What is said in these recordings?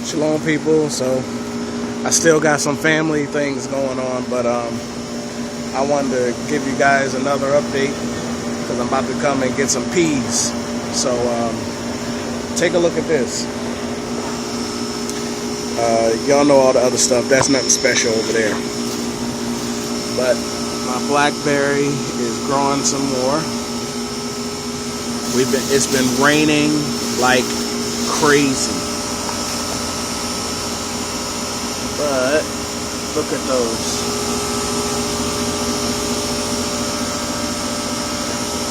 Shalom, people. So I still got some family things going on, but I wanted to give you guys another update because I'm about to come and get some peas. So take a look at this. Y'all know all the other stuff. That's nothing special over there. But my blackberry is growing some more. It's been raining like crazy. But look at those.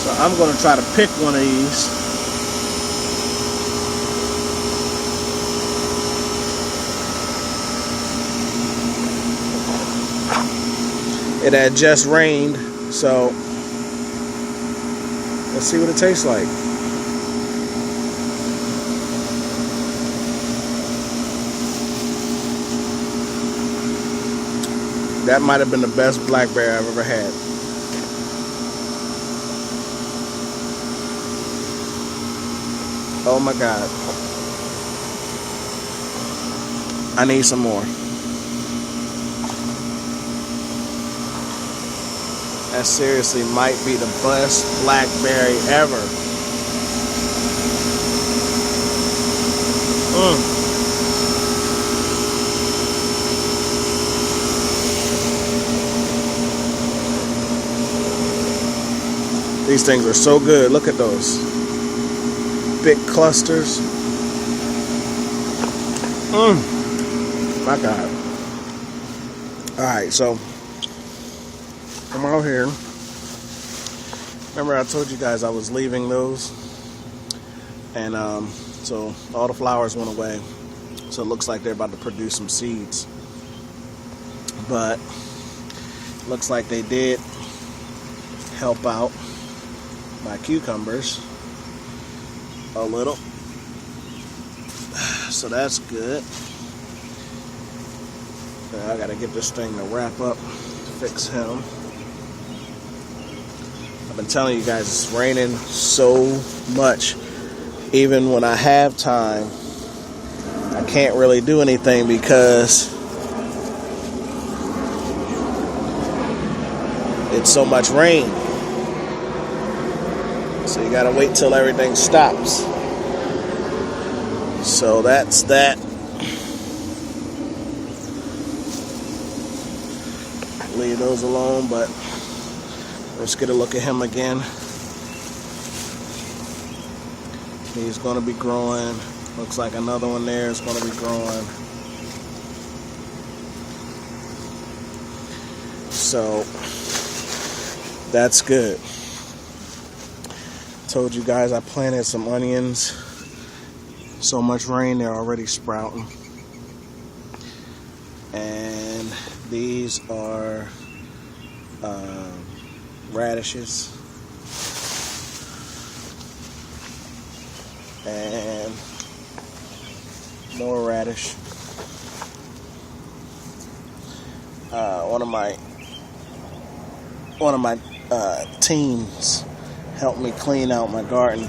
So I'm going to try to pick one of these. It had just rained, so let's see what it tastes like. That might have been the best blackberry I've ever had. Oh my God. I need some more. That seriously might be the best blackberry ever. These things are so good. Look at those big clusters. My God. Alright, so I'm out here. Remember I told you guys I was leaving those, and so all the flowers went away, so it looks like they're about to produce some seeds. But looks like they did help out my cucumbers a little, so that's good. Now I gotta get this thing to wrap up, fix him. I've been telling you guys it's raining so much. Even when I have time, I can't really do anything because it's so much rain. So you gotta wait till everything stops. So that's that. Leave those alone, but let's get a look at him again. He's going to be growing. Looks like another one there is going to be growing. So that's good. Told you guys I planted some onions. So much rain, they're already sprouting. And these are radishes, and more radish. One of my teams helped me clean out my garden,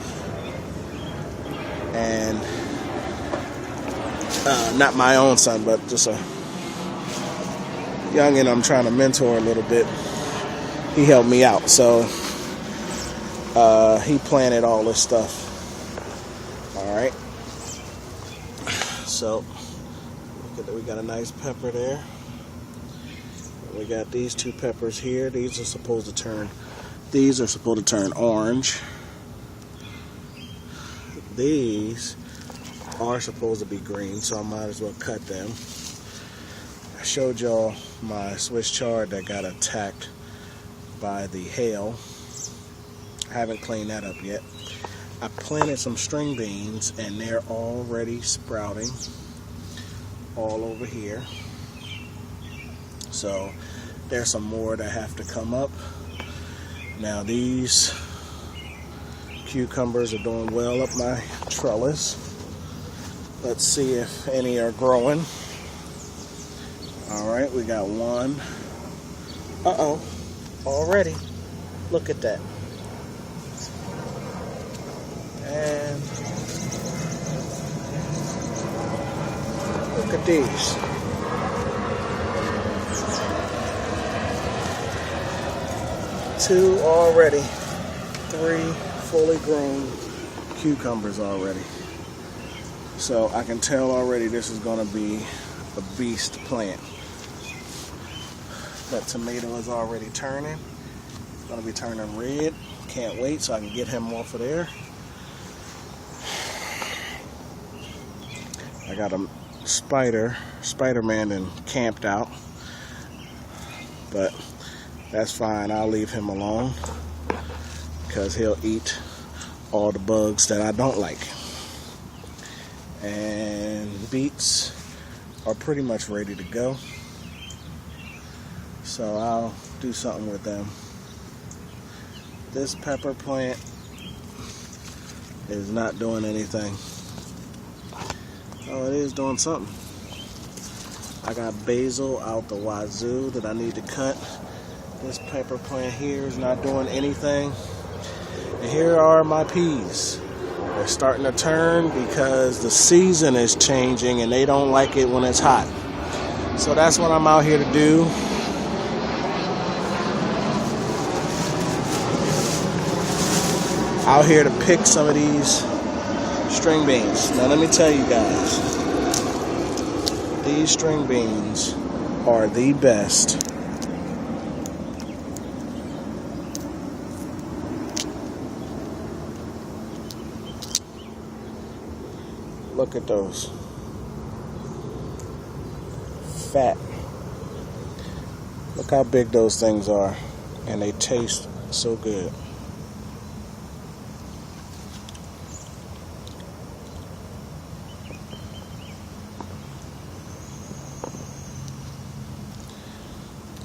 and not my own son, but just a youngin' I'm trying to mentor a little bit. He helped me out, so he planted all this stuff. Alright, so we got a nice pepper there. We got these two peppers here. These are supposed to turn orange. These are supposed to be green, so I might as well cut them. I showed y'all my Swiss chard that got attacked by the hail. I haven't cleaned that up yet. I planted some string beans and they're already sprouting all over here. So there's some more that have to come up. Now these cucumbers are doing well up my trellis. Let's see if any are growing. Alright, we got one. Already. Look at that. And Look at these. Two already. 3 fully grown cucumbers already. So I can tell already this is going to be a beast plant. That tomato is already turning. It's going to be turning red. Can't wait so I can get him off of there. I got a Spider-Man and camped out. But that's fine. I'll leave him alone because he'll eat all the bugs that I don't like. And beets are pretty much ready to go. So I'll do something with them. This pepper plant is not doing anything. Oh, it is doing something. I got basil out the wazoo that I need to cut. This pepper plant here is not doing anything. And here are my peas. They're starting to turn because the season is changing and they don't like it when it's hot. So that's what I'm out here to do. Out here to pick some of these string beans. Now let me tell you guys, these string beans are the best. Look at those. Fat. Look how big those things are. And they taste so good.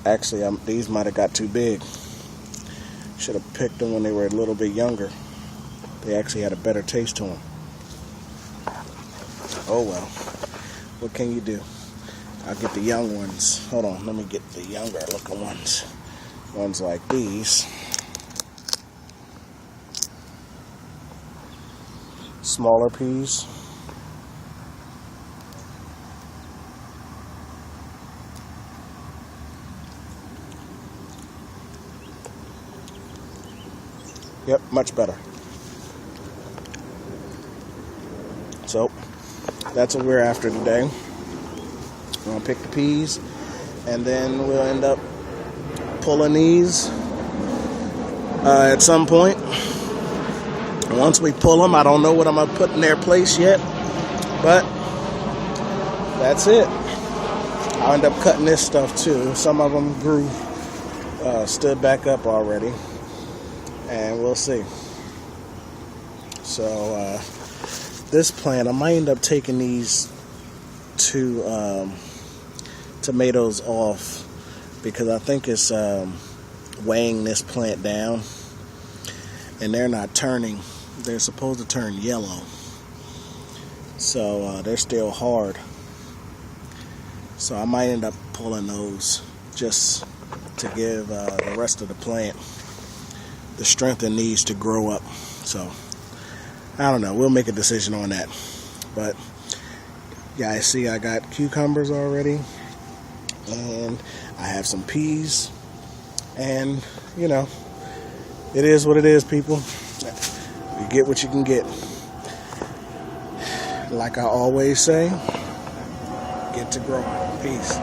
Actually, these might have got too big. Should have picked them when they were a little bit younger. They actually had a better taste to them. Oh well, what can you do? I'll get the young ones. Hold on, let me get the younger looking ones. Ones like these. Smaller peas. Yep, much better. So, that's what we're after today. We're going to pick the peas, and then we'll end up pulling these at some point. And once we pull them, I don't know what I'm going to put in their place yet, but that's it. I'll end up cutting this stuff too. Some of them grew, stood back up already, and we'll see. So, this plant, I might end up taking these two tomatoes off because I think it's weighing this plant down, and they're not turning. They're supposed to turn yellow, so they're still hard. So I might end up pulling those just to give the rest of the plant the strength it needs to grow up. So I don't know. We'll make a decision on that. But yeah, I see I got cucumbers already, and I have some peas, and you know, it is what it is, people. You get what you can get. Like I always say, get to growing. Peace.